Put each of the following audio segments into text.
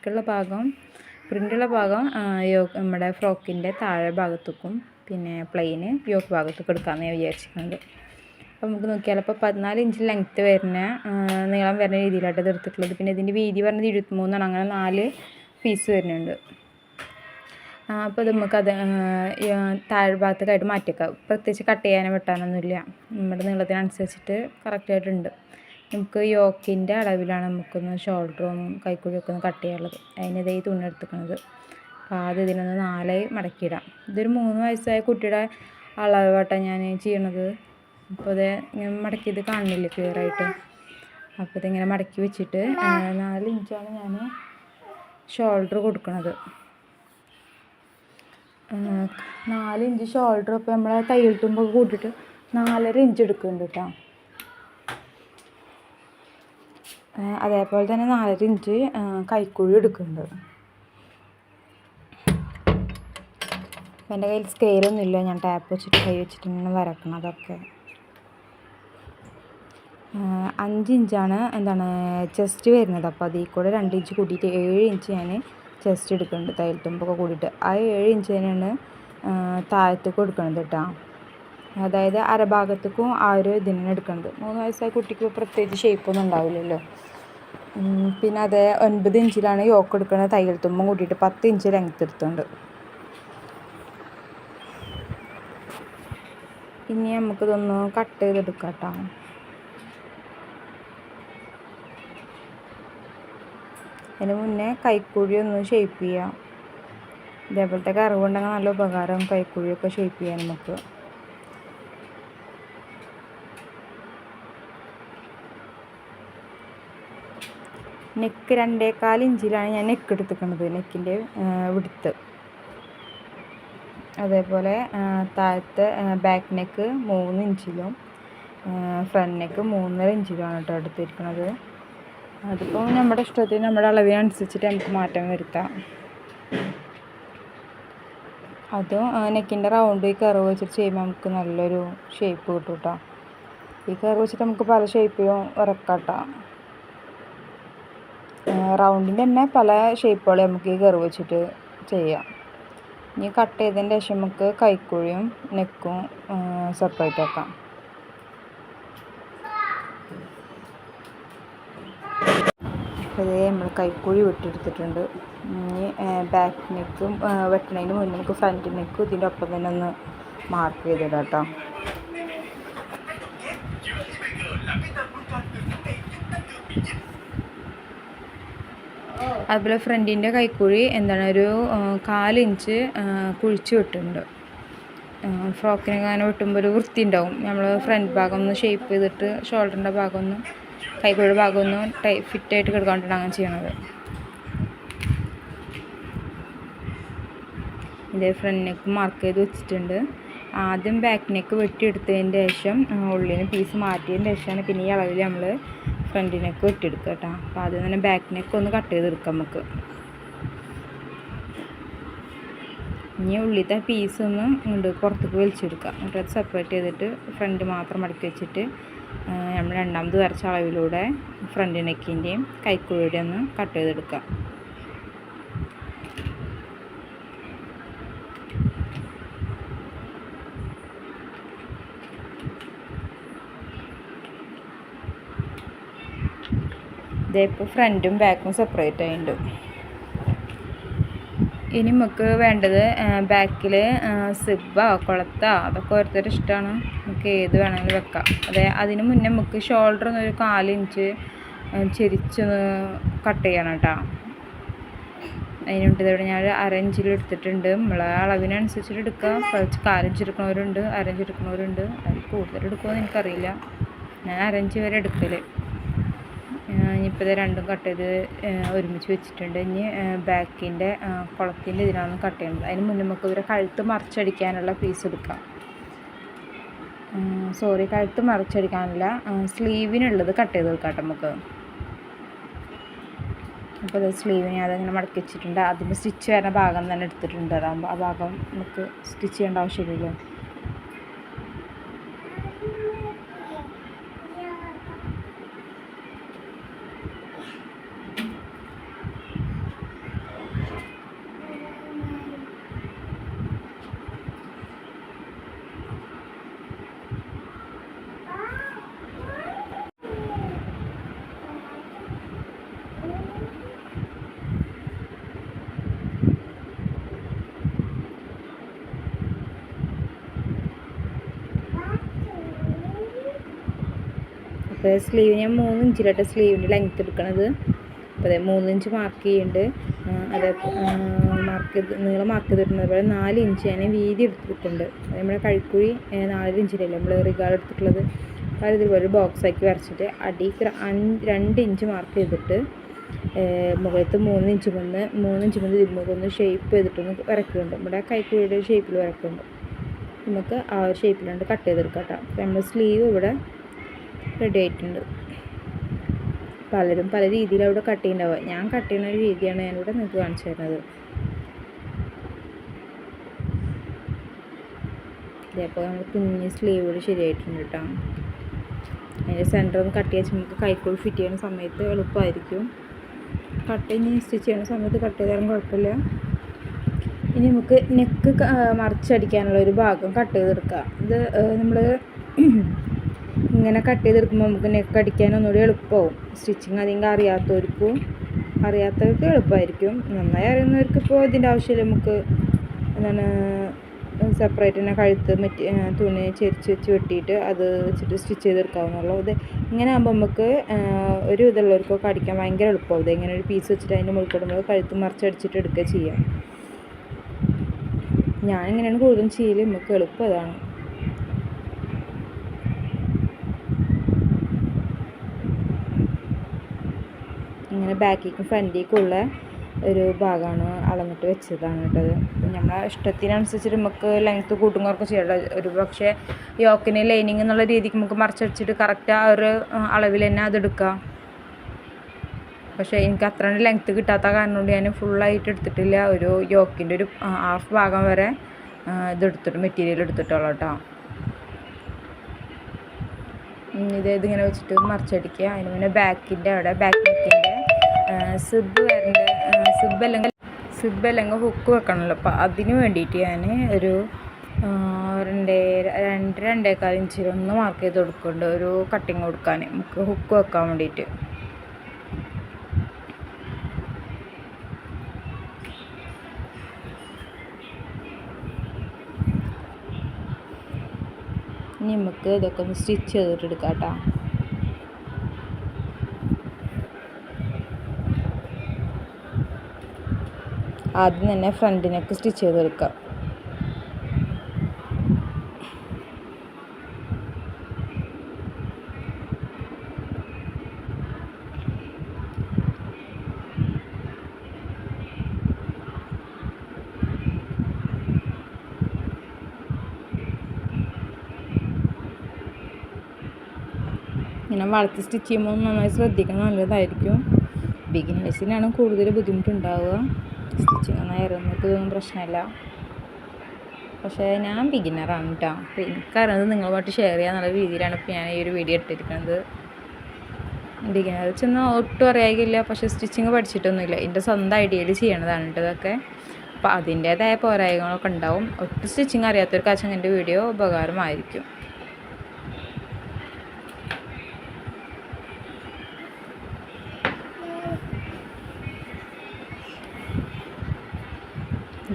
ബാക്കിയുള്ള ഭാഗം പ്രിൻ്റുള്ള ഭാഗം നമ്മുടെ ഫ്രോക്കിൻ്റെ താഴെ ഭാഗത്തേക്കും പിന്നെ പ്ലെയിന് യോക്ക് ഭാഗത്തേക്ക് എടുക്കാമെന്ന് ഞാൻ വിചാരിച്ചിട്ടുണ്ട്. അപ്പോൾ നമുക്ക് നോക്കിയാൽ ഇപ്പോൾ 14 ഇഞ്ച് ലെങ്ത്ത് വരുന്ന നീളം വരുന്ന രീതിയിലായിട്ട് ഇത് എടുത്തിട്ടുള്ളത്. പിന്നെ ഇതിൻ്റെ വീതി പറഞ്ഞത് 23 ആണ്. അങ്ങനെ 4 പീസ് വരുന്നുണ്ട്. അപ്പോൾ ഇത് നമുക്കത് താഴ്ഭാഗത്തേക്കായിട്ട് മാറ്റിയേക്കാം. പ്രത്യേകിച്ച് കട്ട് ചെയ്യാനോ വെട്ടാനൊന്നുമില്ല. നമ്മുടെ നീളത്തിനനുസരിച്ചിട്ട് കറക്റ്റായിട്ടുണ്ട്. നമുക്ക് യോക്കിൻ്റെ അളവിലാണ് നമുക്കൊന്ന് ഷോൾഡറും കൈക്കുഴിയൊക്കെ ഒന്ന് കട്ട് ചെയ്യാനുള്ളത്. അതിനിതേ ഈ തുണി എടുത്തിരിക്കുന്നത്. അപ്പോൾ ആദ്യം ഇതിനൊന്ന് 4 മടക്കിയിടാം. ഇതൊരു 3 വയസ്സായ കുട്ടിയുടെ അളവായിട്ടാണ് ഞാൻ ചെയ്യണത്. അപ്പോൾ ഇത് ഇങ്ങനെ മടക്കിയത് കാണുന്നില്ല ക്ലിയറായിട്ട്. അപ്പോൾ ഇതിങ്ങനെ മടക്കി വെച്ചിട്ട് 4 ഇഞ്ചാണ് ഞാൻ ഷോൾഡർ കൊടുക്കുന്നത്. 4 ഇഞ്ച് ഷോൾഡർ ഇപ്പോൾ നമ്മൾ തയ്യൽ തുമ്പൊക്കെ കൂട്ടിയിട്ട് 4.5 ഇഞ്ച് എടുക്കുന്നുണ്ട് കേട്ടോ. അതേപോലെ തന്നെ 4.5 ഇഞ്ച് കൈക്കുഴി എടുക്കുന്നുണ്ട്. അപ്പം എൻ്റെ കയ്യിൽ സ്കെയിലൊന്നുമില്ല. ഞാൻ ടാപ്പ് വെച്ചിട്ട് കൈ വെച്ചിട്ട് ഇങ്ങനെ വരക്കണം. അതൊക്കെ 5 ഇഞ്ചാണ് ചെസ്റ്റ് വരുന്നത്. അപ്പോൾ അതിൽ കൂടെ 2 ഇഞ്ച് കൂട്ടിയിട്ട് 7 ഇഞ്ച് ഞാൻ ചെസ്റ്റ് എടുക്കുന്നുണ്ട്. തയ്യൽ തുമ്പൊക്കെ കൂടിയിട്ട് ആ 7 ഇഞ്ച് തന്നെയാണ് താഴത്തേക്ക് കൊടുക്കുന്നത് കേട്ടോ. അതായത് അരഭാഗത്തേക്കും ആ ഒരു ഇതിനാണ് എടുക്കുന്നത്. 3 വയസ്സായ കുട്ടിക്ക് പ്രത്യേകിച്ച് ഷേപ്പൊന്നും ഉണ്ടാവില്ലല്ലോ. പിന്നെ അത് 9 ഇഞ്ചിലാണ് യോക്ക് എടുക്കുന്നത്. തയ്യൽ തുമ്പും കൂട്ടിയിട്ട് 10 ഇഞ്ച് ലെങ്ത്ത് എടുത്തുണ്ട്. ഇനി നമുക്കിതൊന്ന് കട്ട് ചെയ്തെടുക്കാം കേട്ടോ. അതിന് മുന്നേ കൈക്കുഴി ഒന്ന് ഷേപ്പ് ചെയ്യാം. ഇതേപോലത്തെ കറിവുണ്ടെങ്കിൽ നല്ല ഉപകാരം കൈക്കുഴിയൊക്കെ ഷേപ്പ് ചെയ്യാൻ നമുക്ക്. നെക്ക് 2.25 ഇഞ്ചിലാണ് ഞാൻ നെക്ക് എടുത്തിരിക്കുന്നത്. നെക്കിൻ്റെ വിടുത്ത്. അതേപോലെ താഴത്തെ ബാക്ക് നെക്ക് 3 ഇഞ്ചിലും ഫ്രണ്ട് നെക്ക് 3.5 ഇഞ്ചിലുമാണ് കേട്ടോ എടുത്തിരിക്കുന്നത്. അതിപ്പോൾ നമ്മുടെ ഇഷ്ടത്തിന് നമ്മുടെ അളവിനനുസരിച്ചിട്ട് നമുക്ക് മാറ്റം വരുത്താം. അതും നെക്കിൻ്റെ റൗണ്ട് ഈ കർവ് വെച്ചിട്ട് ചെയ്യുമ്പോൾ നമുക്ക് നല്ലൊരു ഷേപ്പ് കിട്ടും കേട്ടോ. ഈ കർവ് വെച്ചിട്ട് നമുക്ക് പല ഷേപ്പിലും ഇറക്കാം കേട്ടോ. റൗണ്ടിൻ്റെ തന്നെ പല ഷേപ്പുകൾ നമുക്ക് ഈ കർവ് വെച്ചിട്ട് ചെയ്യാം. ഇനി കട്ട് ചെയ്തതിൻ്റെ ശേഷം നമുക്ക് കൈക്കുഴിയും നെക്കും സെപ്പറേറ്റ് ആക്കാം. അപ്പോൾ ഇതേ നമ്മൾ കൈക്കുഴി വെട്ടിയെടുത്തിട്ടുണ്ട്. ഇനി ബാക്ക് നെക്കും വെട്ടണതിന് മുന്നേ നമുക്ക് ഫ്രണ്ട് നെക്കും ഇതിൻ്റെ ഒപ്പം തന്നെ ഒന്ന് മാർക്ക് ചെയ്തിടാം കേട്ടോ. അതുപോലെ ഫ്രണ്ടിൻ്റെ കൈക്കുഴി ഒരു 4 ഇഞ്ച് കുഴിച്ച് വിട്ടിട്ടുണ്ട്. ഫ്രോക്കിനൊക്കെ അങ്ങനെ വെട്ടുമ്പോൾ ഒരു വൃത്തി ഉണ്ടാവും. നമ്മൾ ഫ്രണ്ട് ഭാഗം ഒന്ന് ഷേപ്പ് ചെയ്തിട്ട് ഷോൾഡറിൻ്റെ ഭാഗം ഒന്ന് കൈക്കുഴിയുടെ ഭാഗം ഒന്ന് ഫിറ്റായിട്ട് കിടക്കാണ്ടിട്ടാണ് അങ്ങനെ ചെയ്യണത്. ഇതേ ഫ്രണ്ട് നെക്ക് മാർക്ക് ചെയ്ത് വെച്ചിട്ടുണ്ട്. ആദ്യം ബാക്ക് നെക്ക് വെട്ടിയെടുത്തതിൻ്റെ ശേഷം ഉള്ളിന് പീസ് മാറ്റിയതിൻ്റെ ശേഷമാണ് പിന്നെ ഈ അളവിൽ നമ്മൾ ഫ്രണ്ട് നെക്ക് വെട്ടിയെടുക്കുക കേട്ടോ. അപ്പോൾ ആദ്യം തന്നെ ബാക്ക് നെക്ക് ഒന്ന് കട്ട് ചെയ്തെടുക്കാം നമുക്ക്. ഇനി ഉള്ളിലത്തെ പീസൊന്ന് ഇങ്ങോട്ട് പുറത്തേക്ക് വലിച്ചെടുക്കുക. എന്നിട്ട് അത് സെപ്പറേറ്റ് ചെയ്തിട്ട് ഫ്രണ്ട് മാത്രം മടക്കി വെച്ചിട്ട് നമ്മൾ രണ്ടാമത് വരച്ച അളവിലൂടെ ഫ്രണ്ട് നെക്കിൻ്റെയും കൈക്കുഴിയുടെയും ഒന്ന് കട്ട് ചെയ്തെടുക്കുക. ഇപ്പോൾ ഫ്രണ്ടും ബാക്കും സെപ്പറേറ്റ് ആയിട്ടുണ്ട്. ഇനി നമുക്ക് വേണ്ടത് ബാക്കിൽ സിബ്ബോ കൊളത്തോ അതൊക്കെ ഓരോരുത്തരുടെ ഇഷ്ടമാണ്. നമുക്ക് ഏത് വേണമെങ്കിലും വെക്കാം. അതിന് മുന്നേ നമുക്ക് ഷോൾഡർ ഒരു 4 ഇഞ്ച് ചെരിച്ചൊന്ന് കട്ട് ചെയ്യണം കേട്ടോ. അതിനുണ്ട് ഇവിടെ ഞാൻ 1/2 ഇഞ്ചിൽ എടുത്തിട്ടുണ്ട്. നമ്മളെ അളവിനനുസരിച്ചിട്ട് എടുക്കുക. 4 ഇഞ്ച് എടുക്കുന്നവരുണ്ട്, 1/2 ഇഞ്ച് എടുക്കുന്നവരുണ്ട്. അതിൽ കൂടുതൽ എടുക്കുമെന്ന് എനിക്കറിയില്ല. ഞാൻ 1/2 ഇഞ്ച് വരെ എടുക്കൽ. ഇനിയിപ്പോൾ ഇത് രണ്ടും കട്ട് ചെയ്ത് ഒരുമിച്ച് വെച്ചിട്ടുണ്ട്. ഇനി ബാക്കിൻ്റെ കുളത്തിൻ്റെ ഇതിനാണ് കട്ട് ചെയ്യുന്നത്. അതിന് മുന്നേ നമുക്ക് ഇവരെ കഴുത്ത് മറിച്ചടിക്കാനുള്ള പീസ് എടുക്കാം. കഴുത്ത് മറിച്ചടിക്കാനുള്ള സ്ലീവിനുള്ളത് കട്ട് ചെയ്ത് എടുക്കാം നമുക്ക്. അപ്പോൾ അത് സ്ലീവിനെ അതങ്ങനെ മടക്കി വെച്ചിട്ടുണ്ട്. അതിന് സ്റ്റിച്ച് വരുന്ന ഭാഗം തന്നെ എടുത്തിട്ടുണ്ട്. അതാകുമ്പോൾ ആ ഭാഗം നമുക്ക് സ്റ്റിച്ച് ചെയ്യേണ്ട ആവശ്യമില്ലല്ലോ. അപ്പോൾ സ്ലീവ് ഞാൻ 3 ഇഞ്ചിലായിട്ട് സ്ലീവിൻ്റെ ലെങ്ത്ത് എടുക്കണത്. അപ്പോൾ അതെ 3 ഇഞ്ച് മാർക്ക് ചെയ്യുന്നുണ്ട്. അത് നീളം മാർക്ക് ചെയ്തിട്ടുള്ളത് പോലെ 4 ഇഞ്ച് ഞാൻ വീതി എടുത്തിട്ടുണ്ട്. നമ്മുടെ കഴുക്കുഴി 4 ഇഞ്ചിലല്ലേ നമ്മൾ റിഗാർഡ് എടുത്തിട്ടുള്ളത്. അപ്പോൾ ഇതുപോലെ ബോക്സ് ആക്കി വരച്ചിട്ട് അടിക്ക് 2 ഇഞ്ച് മാർക്ക് ചെയ്തിട്ട് മുകളിലത്ത് 3 ഇഞ്ച് ഇതിമൊന്ന് ഷേപ്പ് ചെയ്തിട്ടൊന്ന് വരക്കുന്നുണ്ട്. നമ്മുടെ കൈക്കുഴിയുടെ ഷേപ്പിൽ വരക്കുന്നുണ്ട്. നമുക്ക് ആ ഒരു ഷേപ്പിലാണ്ട് കട്ട് ചെയ്തെടുക്കാം കേട്ടോ. അപ്പോൾ നമ്മൾ സ്ലീവ് ഇവിടെ റെഡി ആയിട്ടുണ്ട്. പലരും പല രീതിയിലാണ് ഇവിടെ കട്ട് ചെയ്യുന്നുണ്ടാവുക. ഞാൻ കട്ട് ചെയ്യുന്ന ഒരു രീതിയാണ് ഞാനിവിടെ നിങ്ങൾക്ക് കാണിച്ചു തരുന്നത്. ഇതേപ്പോൾ നമ്മൾ കുഞ്ഞ് സ്ലീവ് ഇവിടെ ശരിയായിട്ടുണ്ട് കേട്ടോ. അതിൻ്റെ സെൻറ്റർ ഒന്ന് കട്ട് ചെയ്യാൻ നമുക്ക് കൈക്കുഴി ഫിറ്റ് ചെയ്യുന്ന സമയത്ത് എളുപ്പമായിരിക്കും. സ്റ്റിച്ച് ചെയ്യുന്ന സമയത്ത് കട്ട് ചെയ്താലും കുഴപ്പമില്ല. ഇനി നമുക്ക് നെക്ക് മറിച്ചടിക്കാനുള്ള ഒരു ഭാഗം കട്ട് ചെയ്തെടുക്കാം. ഇത് നമ്മൾ ഇങ്ങനെ കട്ട് ചെയ്തെടുക്കുമ്പോൾ നമുക്ക് നെക്ക് അടിക്കാൻ ഒന്നുകൂടി എളുപ്പമാവും. സ്റ്റിച്ചിങ് അധികം അറിയാത്തവർക്ക് എളുപ്പമായിരിക്കും. നന്നായി അറിയുന്നവർക്ക് ഇപ്പോൾ ഇതിൻ്റെ ആവശ്യമില്ല. നമുക്ക് എന്താണ് സെപ്പറേറ്റ് തന്നെ കഴുത്ത് തുണി ചെരിച്ച് വെച്ച് വെട്ടിയിട്ട് അത് വെച്ചിട്ട് സ്റ്റിച്ച് ചെയ്തെടുക്കാവുന്നുള്ളൂ. ഇത് ഇങ്ങനെ ആകുമ്പോൾ നമുക്ക് ഒരു ഇതുള്ളവർക്കൊക്കെ അടിക്കാൻ ഭയങ്കര എളുപ്പമാവും. ഇത് ഇങ്ങനെ ഒരു പീസ് വെച്ചിട്ട് അതിൻ്റെ മുകളിൽ നമ്മൾ കഴുത്ത് മറിച്ചടിച്ചിട്ട് എടുക്കുക ചെയ്യാം. ഞാനിങ്ങനെയാണ് കൂടുതലും ചെയ്യൽ. നമുക്ക് എളുപ്പം അതാണ്. ഇങ്ങനെ ബാക്കിലേക്കും ഫ്രണ്ടിലേക്കുള്ള ഒരു ഭാഗമാണ് അളന്നിട്ട് വെച്ചതാണ് കേട്ടത്. നമ്മളെ ഇഷ്ടത്തിനനുസരിച്ചിട്ട് നമുക്ക് ലെങ്ത്ത് കൂട്ടും കുറക്കും ചെയ്യണ്ട. ഒരു പക്ഷേ യോക്കിന് ലൈനിങ് എന്നുള്ള രീതിക്ക് നമുക്ക് മറിച്ചടിച്ചിട്ട് കറക്റ്റ് ആ ഒരു അളവിൽ തന്നെ അതെടുക്കാം. പക്ഷേ എനിക്ക് അത്ര ലെങ്ത്ത് കിട്ടാത്ത കാരണം കൊണ്ട് ഞാൻ ഫുള്ളായിട്ട് എടുത്തിട്ടില്ല. ഒരു യോക്കിൻ്റെ ഒരു ഹാഫ് ഭാഗം വരെ മെറ്റീരിയൽ എടുത്തിട്ടുള്ളൂ കേട്ടോ. ഇതിങ്ങനെ വെച്ചിട്ട് മറിച്ചടിക്കുക. അതിന് പിന്നെ ബാക്കിൻ്റെ അവിടെ ബാക്ക് നെക്കിൻ്റെ സിബ് അല്ലെങ്കിൽ ഹുക്ക് വെക്കണമല്ലോ. അപ്പോൾ അതിന് വേണ്ടിയിട്ട് ഞാൻ ഒരു 2-2.25 ഇഞ്ചിലൊന്ന് മാർക്ക് ചെയ്ത് കൊടുക്കുന്നുണ്ട്. ഒരു കട്ടിങ് കൊടുക്കാൻ നമുക്ക് ഹുക്ക് വെക്കാൻ വേണ്ടിയിട്ട്. ഇനി നമുക്ക് ഇതൊക്കെ ഒന്ന് സ്റ്റിച്ച് ചെയ്തിട്ട് എടുക്കാം കേട്ടോ. ആദ്യം തന്നെ ഫ്രണ്ടിനൊക്കെ സ്റ്റിച്ച് ചെയ്തെടുക്കാം. ഇങ്ങനെ വളർത്തി സ്റ്റിച്ച് ചെയ്യുമ്പോൾ നന്നായി ശ്രദ്ധിക്കണം, നല്ലതായിരിക്കും. ബിഗിനേഴ്സിനാണ് കൂടുതൽ ബുദ്ധിമുട്ടുണ്ടാവുക. സ്റ്റിച്ചിങ് നന്നായി അറിയുന്നവർക്ക് ഇതൊന്നും പ്രശ്നമില്ല. പക്ഷേ ഞാൻ ബിഗിനറാണ് കേട്ടോ. അപ്പോൾ എനിക്കറിയുന്നത് നിങ്ങളുമായിട്ട് ഷെയർ ചെയ്യാന്നുള്ള രീതിയിലാണ് ഇപ്പോൾ ഞാൻ ഈ ഒരു വീഡിയോ ഇട്ടിരിക്കുന്നത്. ബിഗിനർ വെച്ചൊന്നും ഒട്ടും അറിയാകില്ല. പക്ഷേ സ്റ്റിച്ചിങ് പഠിച്ചിട്ടൊന്നുമില്ല. എൻ്റെ സ്വന്തം ഐഡിയയിൽ ചെയ്യണതാണ് കേട്ടോ ഇതൊക്കെ. അപ്പോൾ അതിൻ്റേതായ പോരായ്മകളൊക്കെ ഉണ്ടാവും. ഒട്ടും സ്റ്റിച്ചിങ് അറിയാത്തവർക്കാச்சுം എൻ്റെ വീഡിയോ ഉപകാരമായിരിക്കും.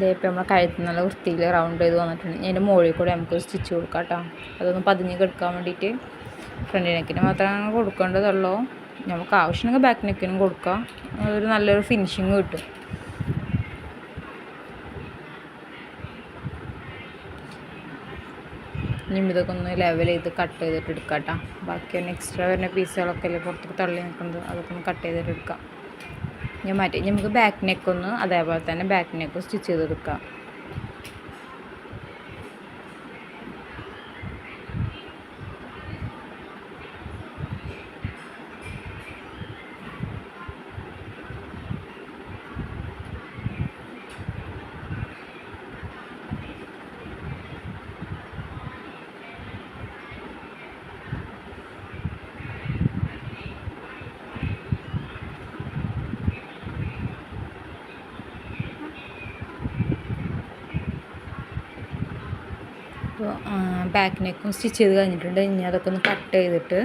ഇതേപ്പോൾ നമ്മൾ കഴുത്ത് നല്ല വൃത്തിയിൽ റൗണ്ട് ചെയ്ത് വന്നിട്ടുണ്ട്. അതിൻ്റെ മുകളിൽ കൂടെ നമുക്ക് സ്റ്റിച്ച് കൊടുക്കാം കേട്ടോ. അതൊന്ന് പതിഞ്ഞ് കെടുക്കാൻ വേണ്ടിയിട്ട് ഫ്രണ്ട് നെക്കിന് മാത്രമേ കൊടുക്കേണ്ടതുള്ളൂ. നമുക്ക് ആവശ്യമുണ്ടെങ്കിൽ ബാക്ക് നെക്കിനും കൊടുക്കാം. ഒരു നല്ലൊരു ഫിനിഷിങ് കിട്ടും. ഇനി ഇതൊക്കെ ഒന്ന് ലെവൽ ചെയ്ത് കട്ട് ചെയ്തിട്ട് എടുക്കാം കേട്ടോ. ബാക്കി ഒന്ന് എക്സ്ട്രാ വരുന്ന പീസുകളൊക്കെ അല്ലേ പുറത്തേക്ക് തള്ളി നിൽക്കുന്നത്, അതൊക്കെ ഒന്ന് കട്ട് ചെയ്തിട്ട് എടുക്കാം. ഞാൻ മാറ്റി നമുക്ക് ബാക്ക് നെക്കൊന്ന് അതേപോലെ തന്നെ ബാക്ക് നെക്ക് സ്റ്റിച്ച് ചെയ്തെടുക്കാം. അപ്പോൾ ബാക്ക് നെക്കും സ്റ്റിച്ച് ചെയ്ത് കഴിഞ്ഞിട്ടുണ്ട്. ഇനി അതൊക്കെ ഒന്ന് കട്ട് ചെയ്തിട്ട്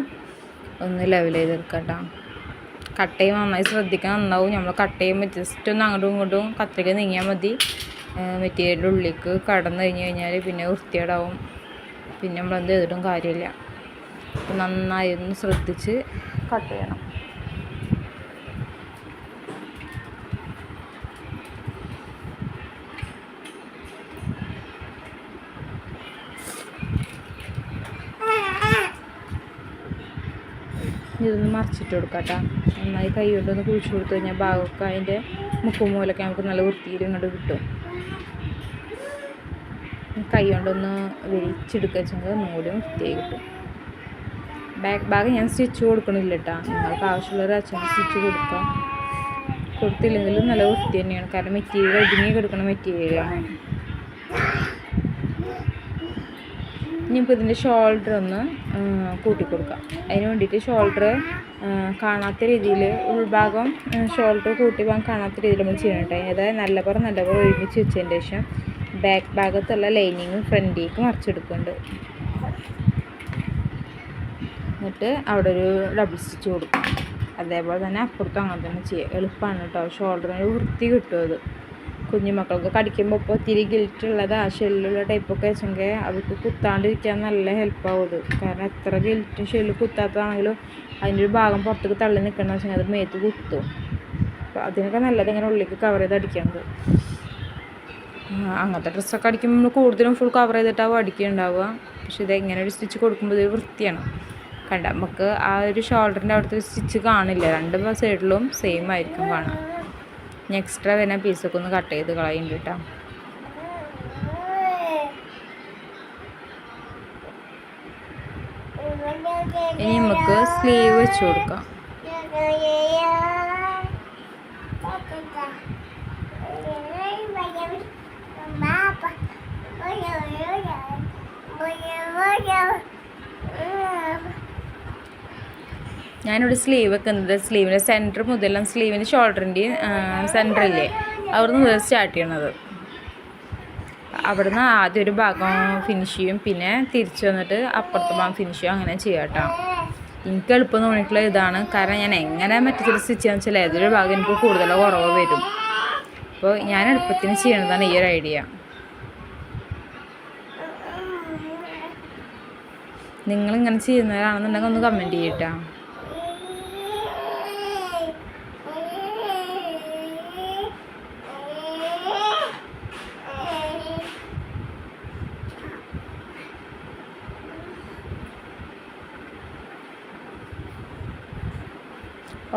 ഒന്ന് ലെവൽ ചെയ്തെടുക്കാം കേട്ടോ. കട്ട് ചെയ്യുമ്പോൾ നന്നായി ശ്രദ്ധിക്കാൻ നന്നാവും. നമ്മൾ കട്ട് ചെയ്യുമ്പോൾ ജസ്റ്റ് ഒന്ന് അങ്ങോട്ടും ഇങ്ങോട്ടും കത്രിക നീങ്ങിയാൽ മതി. മെറ്റീരിയലിൻ്റെ ഉള്ളിലേക്ക് കടന്നു കഴിഞ്ഞ് കഴിഞ്ഞാൽ പിന്നെ വൃത്തികേടാവും. പിന്നെ നമ്മളെന്ത് ചെയ്തിട്ടും കാര്യമില്ല. അപ്പോൾ നന്നായി ഒന്ന് ശ്രദ്ധിച്ച് കട്ട് ചെയ്യണം. ഇതൊന്ന് മറിച്ചിട്ട് കൊടുക്കാം കേട്ടോ. നന്നായി കൈ കൊണ്ടൊന്ന് കുഴിച്ച് കൊടുത്തു കഴിഞ്ഞാൽ ഭാഗമൊക്കെ അതിൻ്റെ മുക്കും മൂലൊക്കെ നമുക്ക് നല്ല വൃത്തിയിൽ ഇങ്ങോട്ട് കിട്ടും. കൈ കൊണ്ടൊന്ന് വിരിച്ചെടുക്കുക വെച്ചെങ്കിൽ ഒന്നുകൂടി വൃത്തിയായി കിട്ടും. ബാക്ക് ഭാഗം ഞാൻ സ്റ്റിച്ച് കൊടുക്കണില്ല കേട്ടോ. നിങ്ങൾക്ക് ആവശ്യമുള്ളൊരു അച്ഛൻ സ്റ്റിച്ച് കൊടുത്തില്ലെങ്കിലും നല്ല വൃത്തി തന്നെയാണ്. കാരണം മെറ്റീരിയൽ ഒതുങ്ങി കിടക്കുന്ന മെറ്റീരിയലാണ്. ഇനിയിപ്പോൾ ഇതിൻ്റെ ഷോൾഡർ ഒന്ന് കൂട്ടിക്കൊടുക്കാം. അതിന് വേണ്ടിയിട്ട് ഷോൾഡർ കാണാത്ത രീതിയിൽ ഉൾഭാഗം ഷോൾഡർ കൂട്ടി ഭാഗം കാണാത്ത രീതിയിൽ നമ്മൾ ചെയ്യണം കേട്ടോ. അതായത് നല്ലപോലെ ഒരുമിച്ച് വെച്ചതിന് ശേഷം ബാക്ക് ഭാഗത്തുള്ള ലൈനിങ് ഫ്രണ്ടിലേക്ക് മറിച്ചെടുക്കുന്നുണ്ട്. എന്നിട്ട് അവിടെ ഒരു ഡബിൾ സ്റ്റിച്ച് കൊടുക്കും. അതേപോലെ തന്നെ അപ്പുറത്തും അങ്ങനെ തന്നെ ചെയ്യുക. എളുപ്പമാണ് കേട്ടോ. ഷോൾഡറിന് വൃത്തി കിട്ടും. അത് കുഞ്ഞുമക്കൾക്ക് കടിക്കുമ്പോൾ ഇപ്പോൾ ഒത്തിരി ഗിൽറ്റുള്ളതാ ഷെല്ലുള്ള ടൈപ്പൊക്കെ വെച്ചെങ്കിൽ അവർക്ക് കുത്താണ്ടിരിക്കാൻ നല്ല ഹെൽപ്പാവും അത്. കാരണം എത്ര ഗിൽറ്റും ഷെല്ല് കുത്താത്തതാണെങ്കിലും അതിൻ്റെ ഒരു ഭാഗം പുറത്തേക്ക് തള്ളി നിൽക്കണമെന്ന് വെച്ചെങ്കിൽ അത് മേത്ത് കുത്തും. അപ്പോൾ അതിനൊക്കെ നല്ലത് ഇങ്ങനെ ഉള്ളിലേക്ക് കവർ ചെയ്ത് അടിക്കുന്നത്. അങ്ങനത്തെ ഡ്രസ്സൊക്കെ അടിക്കുമ്പോൾ നമ്മൾ കൂടുതലും ഫുൾ കവർ ചെയ്തിട്ടാവും അടിക്കുന്നുണ്ടാവുക. പക്ഷെ ഇത് എങ്ങനെ ഒരു സ്റ്റിച്ച് കൊടുക്കുമ്പോൾ ഇത് വൃത്തിയാണ്. കണ്ട നമുക്ക് ആ ഒരു ഷോൾഡറിൻ്റെ അവിടുത്തെ സ്റ്റിച്ച് കാണില്ല. രണ്ട് സൈഡിലും സെയിം ആയിരിക്കും കാണാം. ഇനി എക്സ്ട്രാ വരുന്ന പീസൊക്കെ ഒന്ന് കട്ട് ചെയ്ത് കളയുന്നുണ്ട് കേട്ടോ. ഇനി നമുക്ക് സ്ലീവ് വെച്ച് കൊടുക്കാം. ഞാനിവിടെ സ്ലീവ് വെക്കുന്നത് സ്ലീവിൻ്റെ സെൻറ്റർ മുതൽ സ്ലീവിൻ്റെ ഷോൾഡറിൻ്റെയും സെൻറ്ററില്ലേ അവിടുന്ന് മുതൽ സ്റ്റാർട്ട് ചെയ്യണത്. അവിടുന്ന് ആദ്യം ഒരു ഭാഗം ഫിനിഷ് ചെയ്യും, പിന്നെ തിരിച്ച് വന്നിട്ട് അപ്പുറത്തെ ഭാഗം ഫിനിഷ് ചെയ്യും. അങ്ങനെ ചെയ്യാം കേട്ടോ. എനിക്ക് എളുപ്പം തോന്നിയിട്ടുള്ള ഇതാണ്. കാരണം ഞാൻ എങ്ങനെ മറ്റൊരു സ്റ്റിച്ച് ചെയ്യാന്ന് വെച്ചാൽ ഏതൊരു ഭാഗം എനിക്ക് കൂടുതലോ കുറവോ വരും. അപ്പോൾ ഞാൻ എളുപ്പത്തിന് ചെയ്യണതാണ് ഈ ഒരു ഐഡിയ. നിങ്ങളിങ്ങനെ ചെയ്യുന്നവരാണെന്നുണ്ടെങ്കിൽ ഒന്ന് കമൻറ്റ് ചെയ്യട്ടോ.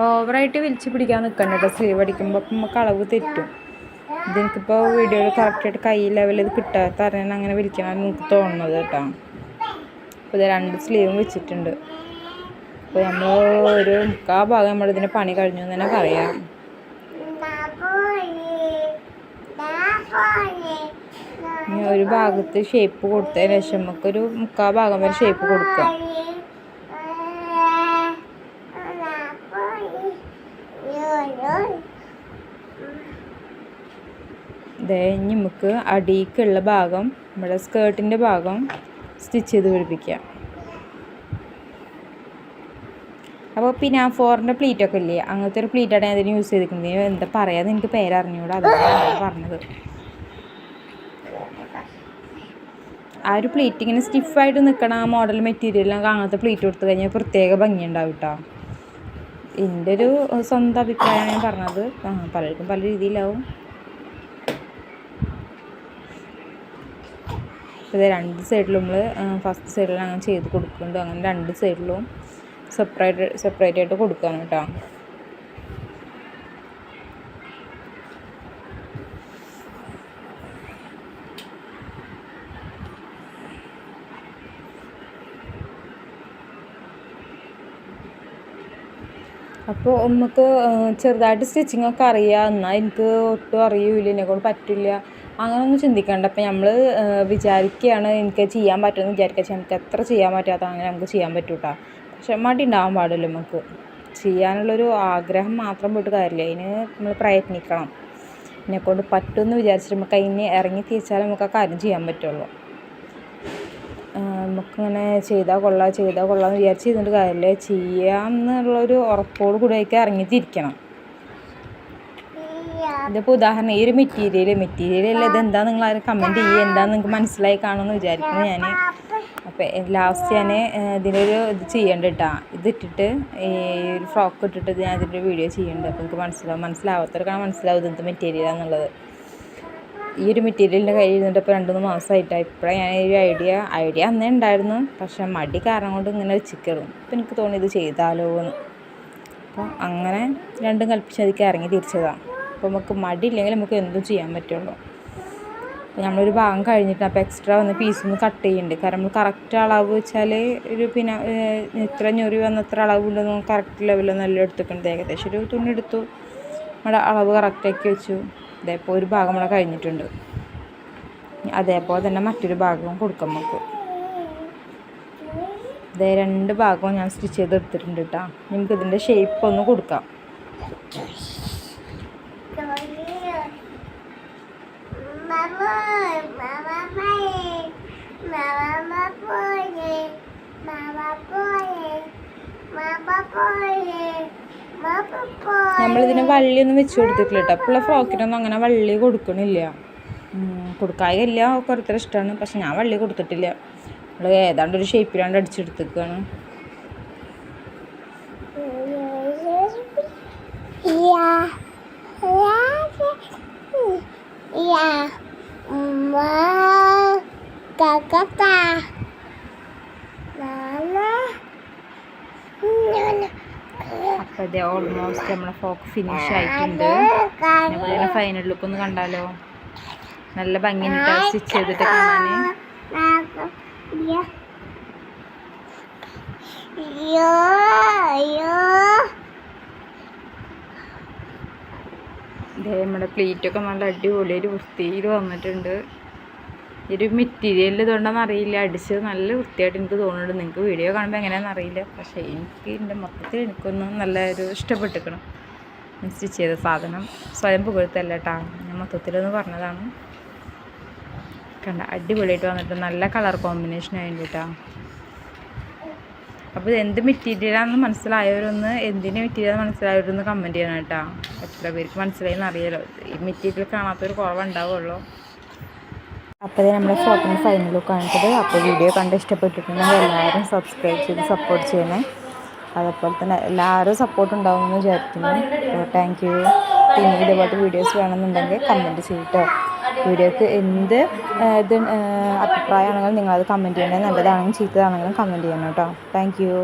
ഓവറായിട്ട് വലിച്ച് പിടിക്കാൻ നിൽക്കണ്ട കേട്ടോ. സ്ലീവ് അടിക്കുമ്പോൾ അപ്പം നമുക്ക് അളവ് തെറ്റും. ഇതെനിക്കിപ്പോൾ വീഡിയോയിൽ കറക്റ്റായിട്ട് കൈ ലെവലിൽ ഇത് കിട്ടാത്ത അറിയാൻ അങ്ങനെ വലിക്കണം എനിക്ക് തോന്നുന്നത് കേട്ടോ. അപ്പോൾ ഇത് 2 സ്ലീവും വെച്ചിട്ടുണ്ട്. അപ്പോൾ നമ്മൾ ഒരു 3/4 ഭാഗം നമ്മളിതിൻ്റെ പണി കഴിഞ്ഞു എന്ന് തന്നെ പറയാം. ഇനി ഒരു ഭാഗത്ത് ഷേപ്പ് കൊടുത്തതിന് ശേഷം നമുക്കൊരു 3/4 ഭാഗം വരെ ഷേപ്പ് കൊടുക്കാം. ഇനി നമുക്ക് അടിക്കുള്ള ഭാഗം നമ്മുടെ സ്കേർട്ടിൻ്റെ ഭാഗം സ്റ്റിച്ച് ചെയ്ത് പിടിപ്പിക്കാം. അപ്പോൾ പിന്നെ 4ൻ്റെ പ്ലീറ്റൊക്കെ ഇല്ലേ, അങ്ങനത്തെ ഒരു പ്ലീറ്റാണ് ഞാൻ ഇതിന് യൂസ് ചെയ്തിരിക്കുന്നത്. എന്താ പറയാതെ എനിക്ക് പേരറിഞ്ഞൂടാ, അതാണ് പറഞ്ഞത്. ആ ഒരു പ്ലീറ്റ് ഇങ്ങനെ സ്റ്റിഫായിട്ട് നിൽക്കണ ആ മോഡൽ മെറ്റീരിയലിനൊക്കെ അങ്ങനത്തെ പ്ലീറ്റ് കൊടുത്തു കഴിഞ്ഞാൽ പ്രത്യേക ഭംഗിയുണ്ടാവും കേട്ടോ. എൻ്റെ ഒരു സ്വന്തം അഭിപ്രായമാണ് ഞാൻ പറഞ്ഞത്. പലർക്കും പല രീതിയിലാവും. ഇത് 2 സൈഡിലും നമ്മൾ ഫസ്റ്റ് സൈഡിൽ അങ്ങനെ ചെയ്ത് കൊടുക്കുന്നുണ്ട്. അങ്ങനെ 2 സൈഡിലും സെപ്പറേറ്റ് ആയിട്ട് കൊടുക്കുകയാണ് കേട്ടോ. അപ്പോൾ നമുക്ക് ചെറുതായിട്ട് സ്റ്റിച്ചിങ്ങൊക്കെ അറിയാം, എന്നാൽ എനിക്ക് ഒട്ടും അറിയില്ല, എന്നെക്കൊണ്ട് പറ്റില്ല അങ്ങനെയൊന്നും ചിന്തിക്കണ്ട. അപ്പം നമ്മൾ വിചാരിക്കുകയാണ് എനിക്ക് ചെയ്യാൻ പറ്റുമെന്ന് വിചാരിക്കുക. നമുക്ക് എത്ര ചെയ്യാൻ പറ്റാത്ത അങ്ങനെ നമുക്ക് ചെയ്യാൻ പറ്റും കേട്ടോ. പക്ഷെ മടി ഉണ്ടാവാൻ പാടില്ല. നമുക്ക് ചെയ്യാനുള്ളൊരു ആഗ്രഹം മാത്രം പോയിട്ട് കാര്യമില്ല, അതിന് നമ്മൾ പ്രയത്നിക്കണം. എന്നെക്കൊണ്ട് പറ്റുമെന്ന് വിചാരിച്ചിട്ട് നമുക്ക് അതിന് ഇറങ്ങി തിരിച്ചാൽ നമുക്ക് ആ കാര്യം ചെയ്യാൻ പറ്റുള്ളൂ. നമുക്കിങ്ങനെ ചെയ്താൽ കൊള്ളാമെന്ന് വിചാരിച്ച് ചെയ്തിട്ട് കാര്യമില്ല. ചെയ്യാം എന്നുള്ളൊരു ഉറപ്പോട് കൂടി ആയിട്ട് ഇറങ്ങി തിരിക്കണം. ഇതിപ്പോൾ ഉദാഹരണം ഈ ഒരു മെറ്റീരിയൽ ഇതെന്താ നിങ്ങൾ ആരും കമൻറ്റ് ചെയ്യുക, എന്താണെന്ന് നിങ്ങൾക്ക് മനസ്സിലായി കാണുമെന്ന് വിചാരിക്കുന്നു ഞാൻ. അപ്പോൾ ലാസ്റ്റ് ഞാൻ ഇതിലൊരു ഇത് ചെയ്യേണ്ട കേട്ടോ, ഇതിട്ടിട്ട് ഈ ഒരു ഫ്രോക്ക് ഇട്ടിട്ട് ഞാൻ ഇതിൻ്റെ വീഡിയോ ചെയ്യുന്നുണ്ട്. അപ്പോൾ നിങ്ങൾക്ക് മനസ്സിലാവാത്തവർക്കാണ് മനസ്സിലാവും ഇതെന്ത് മെറ്റീരിയലാണെന്നുള്ളത്. ഈ ഒരു മെറ്റീരിയലിൻ്റെ കയ്യിൽ ഇരുന്നിട്ട് ഇപ്പോൾ 2-3 മാസമായിട്ടാണ്. ഇപ്പോഴാണ് ഞാൻ ഈ ഐഡിയ അന്നേ ഉണ്ടായിരുന്നു, പക്ഷേ മടി കാരണം കൊണ്ട് ഇങ്ങനെ വെച്ചിരിക്കണം. അപ്പോൾ എനിക്ക് തോന്നി ഇത് ചെയ്താലോ എന്ന്. അപ്പോൾ അങ്ങനെ രണ്ടും കൽപ്പിച്ച് അതിലേക്ക് ഇറങ്ങി തിരിച്ചതാണ്. അപ്പോൾ നമുക്ക് മടിയില്ലെങ്കിൽ നമുക്ക് എന്തും ചെയ്യാൻ പറ്റുള്ളൂ. അപ്പോൾ നമ്മളൊരു ഭാഗം കഴിഞ്ഞിട്ട് അപ്പോൾ എക്സ്ട്രാ വന്ന് പീസൊന്ന് കട്ട് ചെയ്യുന്നുണ്ട്. കാരണം നമ്മൾ കറക്റ്റ് അളവ് വെച്ചാൽ ഒരു പിന്നെ ഇത്ര ഞൊറി വന്നത്ര അളവുണ്ടെന്ന് കറക്റ്റ് ലെവലൊന്നും എല്ലാം എടുത്തിട്ടുണ്ട്. ഏകദേശം ഒരു തുണി എടുത്തു, നമ്മുടെ അളവ് കറക്റ്റാക്കി വെച്ചു. അതേപോലെ ഒരു ഭാഗം നമ്മളെ കഴിഞ്ഞിട്ടുണ്ട്. അതേപോലെ തന്നെ മറ്റൊരു ഭാഗവും കൊടുക്കാൻ നോക്കും. അതേ 2 ഭാഗവും ഞാൻ സ്റ്റിച്ച് ചെയ്ത് എടുത്തിട്ടുണ്ട് കേട്ടോ. നമുക്കിതിൻ്റെ ഷേപ്പ് ഒന്ന് കൊടുക്കാം. നമ്മളിതിന് വള്ളിയൊന്നും വെച്ച് കൊടുത്തിട്ടില്ല കേട്ടോ. അപ്പോൾ ഫ്രോക്കിനൊന്നും അങ്ങനെ വള്ളി കൊടുക്കണില്ല, കൊടുക്കാറില്ല. ഓരോരുത്തരുടെ ഇഷ്ടമാണ്, പക്ഷെ ഞാൻ വള്ളി കൊടുത്തിട്ടില്ല. നമ്മൾ ഏതാണ്ട് ഒരു ഷേപ്പിലാണ്ട് അടിച്ചെടുത്തേക്കാണ്. അപ്പോൾ ഇത് ഓൾമോസ്റ്റ് നമ്മളെ ഫ്രോക്ക് ഫിനിഷ് ആയിട്ടുണ്ട്. അതുപോലെ ഫൈനൽ ലുക്ക് ഒന്ന് കണ്ടാലോ, നല്ല ഭംഗിയുണ്ട് സ്റ്റിച്ച് ചെയ്തിട്ട് കാണാൻ. ഇതേ നമ്മുടെ പ്ലീറ്റൊക്കെ നല്ല അടിപൊളിയൊരു വൃത്തിയിൽ വന്നിട്ടുണ്ട്. ഈ ഒരു മെറ്റീരിയൽ ഇതുകൊണ്ടാണെന്ന് അറിയില്ല, അടിച്ചത് നല്ല വൃത്തിയായിട്ട് എനിക്ക് തോന്നുന്നുണ്ട്. നിങ്ങൾക്ക് വീഡിയോ കാണുമ്പോൾ എങ്ങനെയാണെന്ന് അറിയില്ല, പക്ഷേ എനിക്ക് എൻ്റെ മൊത്തത്തിൽ എനിക്കൊന്നും നല്ല ഒരു ഇഷ്ടപ്പെട്ടിരിക്കണം. സ്റ്റിച്ച് ചെയ്ത സാധനം സ്വയം പുകഴ്ത്തല്ല കേട്ടോ, ഞാൻ മൊത്തത്തിലൊന്ന് പറഞ്ഞതാണ്. കണ്ട അടിപൊളിയായിട്ട് വന്നിട്ട് നല്ല കളർ കോമ്പിനേഷൻ ആയിട്ട് കേട്ടോ. അപ്പോൾ ഇത് എന്ത് മെറ്റീരിയലാണെന്ന് മനസ്സിലായവരൊന്ന്, എന്തിൻ്റെ മെറ്റീരിയൽ മനസ്സിലായവരൊന്ന് കമൻറ്റ് ചെയ്യണം കേട്ടോ. എത്ര പേർക്ക് മനസ്സിലായെന്ന് അറിയാലോ, ഈ മെറ്റീരിയൽ കാണാത്തൊരു കുറവുണ്ടാവുള്ളൂ. അപ്പോൾ ഇത് നമ്മുടെ ഫ്രോക്കിൻ്റെ ഫൈനൽ ലുക്ക് കാണിച്ചത്. അപ്പോൾ വീഡിയോ കണ്ട് ഇഷ്ടപ്പെട്ടിട്ടുണ്ടെങ്കിൽ എല്ലാവരും സബ്സ്ക്രൈബ് ചെയ്ത് സപ്പോർട്ട് ചെയ്യണേ. അതേപോലെ തന്നെ എല്ലാവരും സപ്പോർട്ട് ഉണ്ടാവുമെന്ന് വിചാരിക്കുന്നു. അപ്പോൾ താങ്ക് യു. പിന്നെ ഇതുപോലത്തെ വീഡിയോസ് വേണമെന്നുണ്ടെങ്കിൽ കമൻറ്റ് ചെയ്യട്ടോ. വീഡിയോക്ക് എന്ത് ഇത് അഭിപ്രായമാണെങ്കിലും നിങ്ങളത് കമൻറ്റ് ചെയ്യണേ. നല്ലതാണെങ്കിലും ചീത്തതാണെങ്കിലും കമൻറ്റ് ചെയ്യണം കേട്ടോ. Thank you.